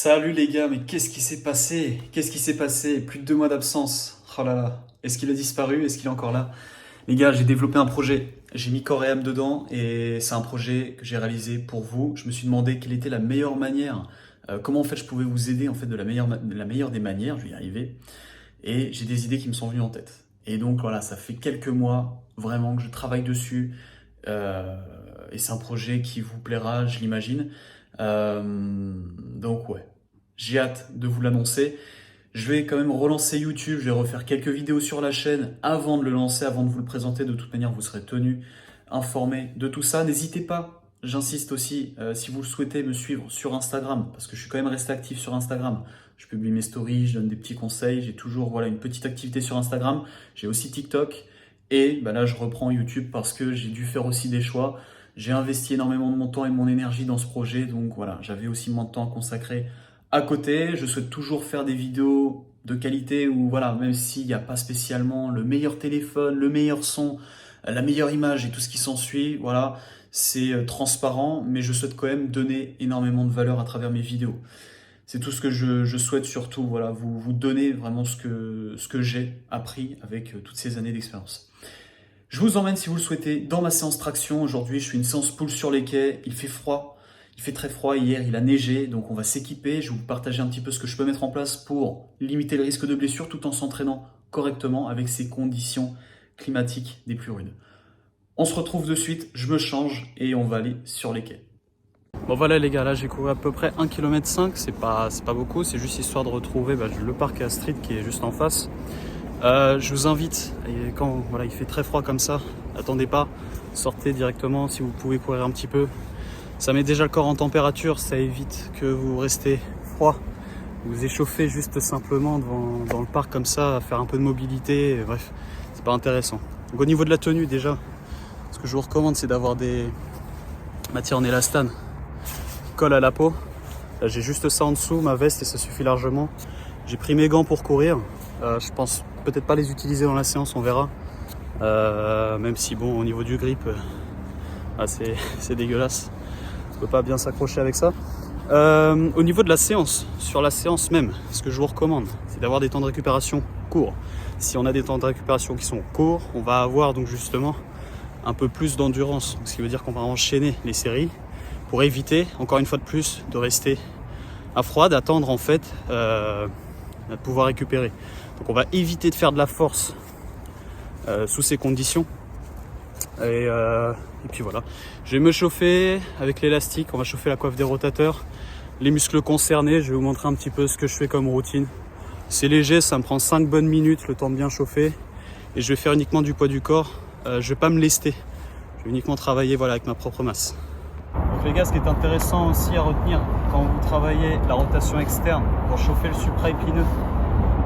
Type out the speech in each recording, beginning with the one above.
Salut les gars, mais qu'est-ce qui s'est passé? Qu'est-ce qui s'est passé? Plus de 2 mois d'absence. Oh là là. Est-ce qu'il a disparu? Est-ce qu'il est encore là? Les gars, j'ai développé un projet. J'ai mis corps et âme dedans et c'est un projet que j'ai réalisé pour vous. Je me suis demandé quelle était la meilleure manière, comment en fait je pouvais vous aider en fait de la meilleure des manières, je vais y arriver. Et j'ai des idées qui me sont venues en tête. Et donc voilà, ça fait quelques mois vraiment que je travaille dessus. Et c'est un projet qui vous plaira, je l'imagine. Donc ouais, j'ai hâte de vous l'annoncer. Je vais quand même relancer YouTube, je vais refaire quelques vidéos sur la chaîne avant de le lancer, avant de vous le présenter. De toute manière, vous serez tenus informés de tout ça. N'hésitez pas, j'insiste aussi, si vous le souhaitez, me suivre sur Instagram, parce que je suis quand même resté actif sur Instagram. Je publie mes stories, je donne des petits conseils, j'ai toujours voilà, une petite activité sur Instagram. J'ai aussi TikTok et bah là, je reprends YouTube parce que j'ai dû faire aussi des choix. J'ai investi énormément de mon temps et de mon énergie dans ce projet, donc voilà, j'avais aussi mon temps consacré à côté. Je souhaite toujours faire des vidéos de qualité où, voilà, même s'il n'y a pas spécialement le meilleur téléphone, le meilleur son, la meilleure image et tout ce qui s'ensuit, voilà, c'est transparent, mais je souhaite quand même donner énormément de valeur à travers mes vidéos. C'est tout ce que je souhaite surtout, voilà, vous donner vraiment ce que j'ai appris avec toutes ces années d'expérience. Je vous emmène, si vous le souhaitez, dans ma séance traction. Aujourd'hui, je fais une séance pool sur les quais. Il fait froid, il fait très froid. Hier, il a neigé, donc on va s'équiper. Je vais vous partager un petit peu ce que je peux mettre en place pour limiter le risque de blessure tout en s'entraînant correctement avec ces conditions climatiques des plus rudes. On se retrouve de suite, je me change et on va aller sur les quais. Bon voilà les gars, là j'ai couru à peu près 1,5 km, c'est pas beaucoup, c'est juste histoire de retrouver le parc à Street qui est juste en face. Je vous invite, et quand voilà, il fait très froid comme ça, attendez pas, sortez directement si vous pouvez courir un petit peu. Ça met déjà le corps en température, ça évite que vous restez froid. Vous échauffez juste simplement dans le parc comme ça, à faire un peu de mobilité, et bref, c'est pas intéressant. Donc au niveau de la tenue déjà, ce que je vous recommande c'est d'avoir des matières en élastane qui collent à la peau. Là j'ai juste ça en dessous, ma veste, et ça suffit largement. J'ai pris mes gants pour courir, je pense peut-être pas les utiliser dans la séance, on verra. Même si bon, au niveau du grip, c'est dégueulasse. On peut pas bien s'accrocher avec ça. Au niveau de la séance, sur la séance même, ce que je vous recommande, c'est d'avoir des temps de récupération courts. Si on a des temps de récupération qui sont courts, on va avoir donc justement un peu plus d'endurance. Ce qui veut dire qu'on va enchaîner les séries pour éviter, encore une fois de plus, de rester à froid, d'attendre en fait de pouvoir récupérer. Donc on va éviter de faire de la force sous ces conditions. Et puis voilà. Je vais me chauffer avec l'élastique, on va chauffer la coiffe des rotateurs, les muscles concernés. Je vais vous montrer un petit peu ce que je fais comme routine. C'est léger, ça me prend 5 bonnes minutes, le temps de bien chauffer. Et je vais faire uniquement du poids du corps. Je vais pas me lester. Je vais uniquement travailler voilà, avec ma propre masse. Donc les gars, ce qui est intéressant aussi à retenir quand vous travaillez la rotation externe pour chauffer le supraépineux,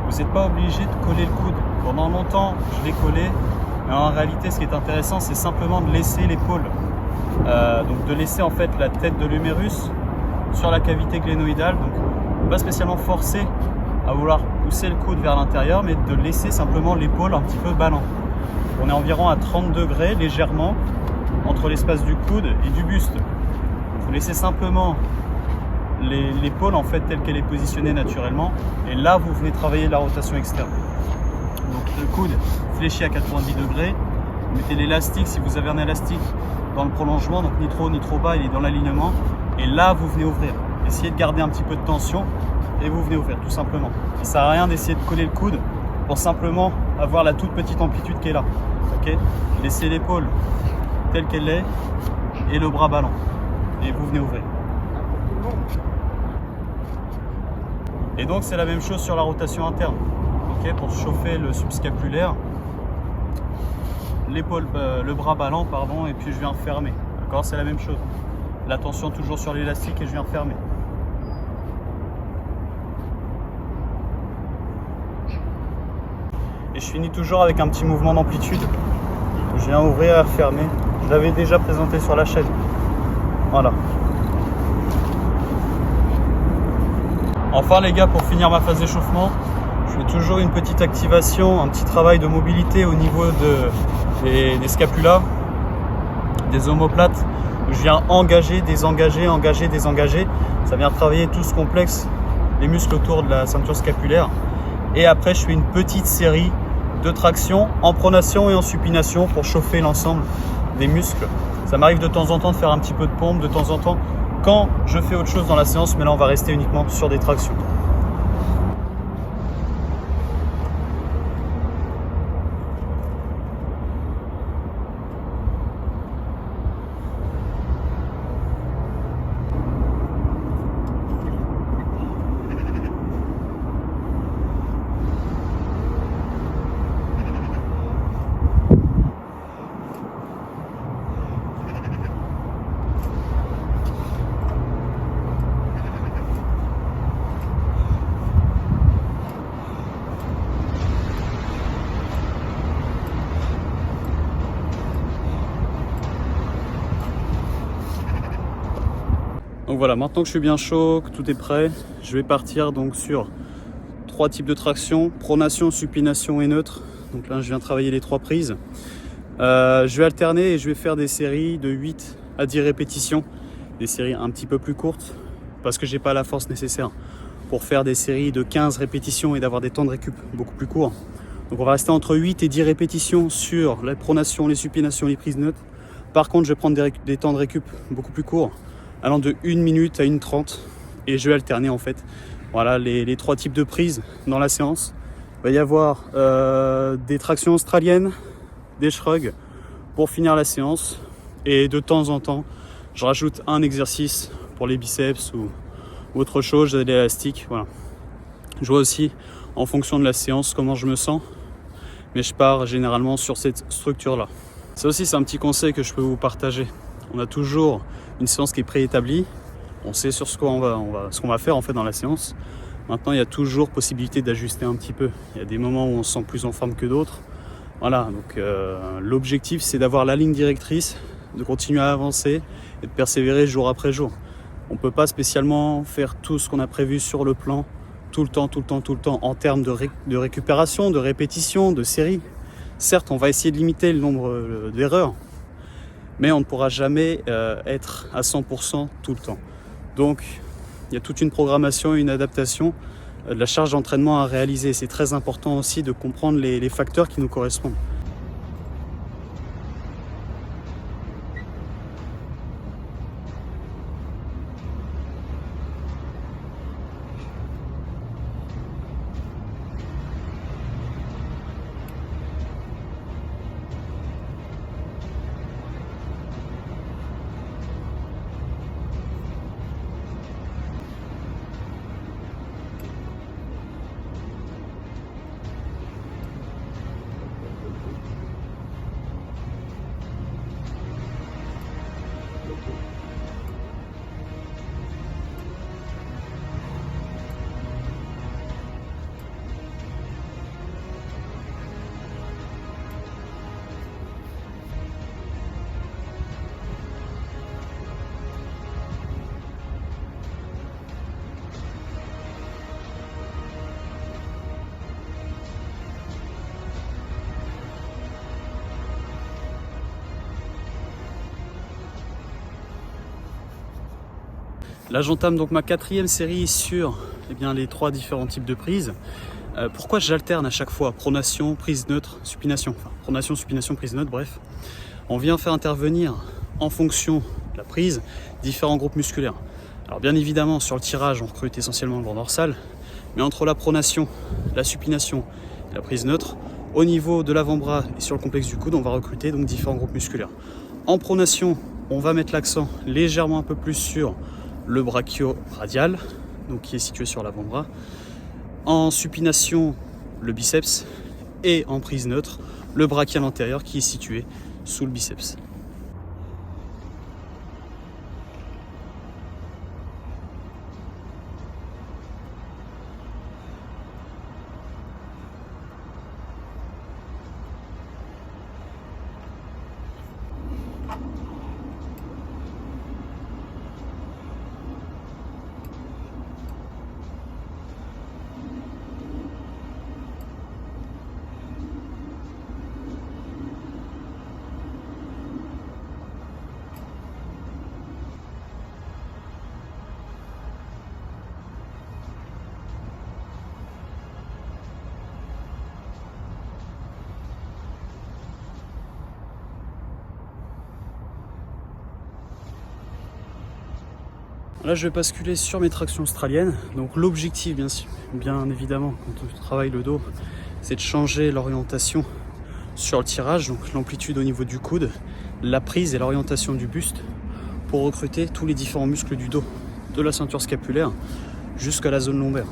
vous n'êtes pas obligé de coller le coude. Pendant longtemps, je l'ai collé, mais en réalité, ce qui est intéressant, c'est simplement de laisser l'épaule. Donc de laisser en fait la tête de l'humérus sur la cavité glénoïdale. Donc pas spécialement forcer à vouloir pousser le coude vers l'intérieur, mais de laisser simplement l'épaule un petit peu ballant. On est environ à 30 degrés légèrement entre l'espace du coude et du buste. Vous laissez simplement l'épaule en fait telle qu'elle est positionnée naturellement, et là vous venez travailler la rotation externe. Donc le coude fléchi à 90 degrés, vous mettez l'élastique, si vous avez un élastique, dans le prolongement, donc ni trop ni trop bas, il est dans l'alignement, et là vous venez ouvrir. Essayez de garder un petit peu de tension et vous venez ouvrir tout simplement. Ça ne sert à rien d'essayer de coller le coude pour simplement avoir la toute petite amplitude qui est là. Okay, laissez l'épaule telle qu'elle est et le bras ballant, et vous venez ouvrir. Et donc c'est la même chose sur la rotation interne. Okay, pour chauffer le subscapulaire, l'épaule, le bras ballant, pardon, et puis je viens refermer. D'accord, c'est la même chose. La tension toujours sur l'élastique et je viens refermer. Et je finis toujours avec un petit mouvement d'amplitude. Je viens ouvrir et refermer. Je l'avais déjà présenté sur la chaîne. Voilà. Enfin les gars, pour finir ma phase d'échauffement, je fais toujours une petite activation, un petit travail de mobilité au niveau des scapulas, des omoplates. Je viens engager, désengager, engager, désengager. Ça vient travailler tout ce complexe les muscles autour de la ceinture scapulaire. Et après, je fais une petite série de tractions en pronation et en supination pour chauffer l'ensemble des muscles. Ça m'arrive de temps en temps de faire un petit peu de pompe, de temps en temps quand je fais autre chose dans la séance, mais là on va rester uniquement sur des tractions. Donc voilà, maintenant que je suis bien chaud, que tout est prêt, je vais partir donc sur 3 types de traction, pronation, supination et neutre. Donc là, je viens travailler les 3 prises. Je vais alterner et je vais faire des séries de 8 à 10 répétitions, des séries un petit peu plus courtes parce que j'ai pas la force nécessaire pour faire des séries de 15 répétitions et d'avoir des temps de récup beaucoup plus courts. Donc on va rester entre 8 et 10 répétitions sur la pronation, les supinations, les prises neutres. Par contre, je vais prendre des temps de récup beaucoup plus courts, allant de 1 minute à 1:30 et je vais alterner en fait. Voilà les 3 types de prises dans la séance. Il va y avoir des tractions australiennes, des shrugs pour finir la séance et de temps en temps je rajoute un exercice pour les biceps ou autre chose, j'ai de l'élastique. Voilà. Je vois aussi en fonction de la séance comment je me sens, mais je pars généralement sur cette structure là. Ça aussi c'est un petit conseil que je peux vous partager. On a toujours une séance qui est préétablie, on sait sur ce qu'on va faire en fait dans la séance. Maintenant il y a toujours possibilité d'ajuster un petit peu. Il y a des moments où on se sent plus en forme que d'autres. Voilà, donc l'objectif c'est d'avoir la ligne directrice, de continuer à avancer et de persévérer jour après jour. On ne peut pas spécialement faire tout ce qu'on a prévu sur le plan tout le temps en termes de récupération, de répétition, de série. Certes, on va essayer de limiter le nombre d'erreurs, mais on ne pourra jamais être à 100% tout le temps. Donc, il y a toute une programmation et une adaptation de la charge d'entraînement à réaliser. C'est très important aussi de comprendre les facteurs qui nous correspondent. Là j'entame donc ma 4e série sur les 3 différents types de prises. Pourquoi j'alterne à chaque fois pronation, prise neutre, supination, enfin pronation, supination, prise neutre, bref. On vient faire intervenir en fonction de la prise différents groupes musculaires. Alors bien évidemment sur le tirage on recrute essentiellement le grand dorsal, mais entre la pronation, la supination et la prise neutre, au niveau de l'avant-bras et sur le complexe du coude, on va recruter donc différents groupes musculaires. En pronation, on va mettre l'accent légèrement un peu plus sur le brachio-radial, donc qui est situé sur l'avant-bras. En supination, le biceps, et en prise neutre, le brachial antérieur qui est situé sous le biceps. Là, je vais basculer sur mes tractions australiennes. Donc l'objectif, bien évidemment, quand on travaille le dos, c'est de changer l'orientation sur le tirage, donc l'amplitude au niveau du coude, la prise et l'orientation du buste pour recruter tous les différents muscles du dos, de la ceinture scapulaire jusqu'à la zone lombaire.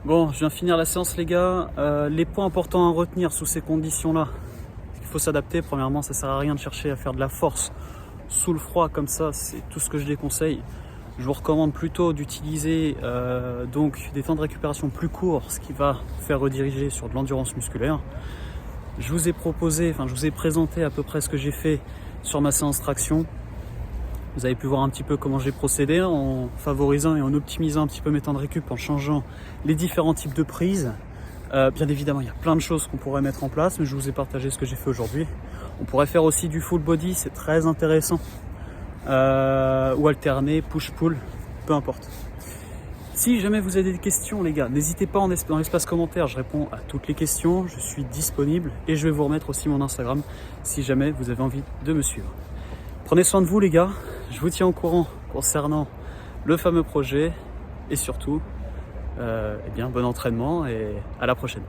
Bon, je viens finir la séance les gars. Les points importants à retenir sous ces conditions-là, il faut s'adapter. Premièrement, ça sert à rien de chercher à faire de la force sous le froid comme ça, c'est tout ce que je déconseille. Je vous recommande plutôt d'utiliser donc des temps de récupération plus courts, ce qui va faire rediriger sur de l'endurance musculaire. Je vous ai présenté à peu près ce que j'ai fait sur ma séance traction. Vous avez pu voir un petit peu comment j'ai procédé en favorisant et en optimisant un petit peu mes temps de récup, en changeant les différents types de prises. Bien évidemment, il y a plein de choses qu'on pourrait mettre en place, mais je vous ai partagé ce que j'ai fait aujourd'hui. On pourrait faire aussi du full body, c'est très intéressant. Ou alterner, push-pull, peu importe. Si jamais vous avez des questions les gars, n'hésitez pas dans l'espace commentaire, je réponds à toutes les questions, je suis disponible et je vais vous remettre aussi mon Instagram si jamais vous avez envie de me suivre. Prenez soin de vous les gars, je vous tiens au courant concernant le fameux projet et surtout, bon entraînement et à la prochaine.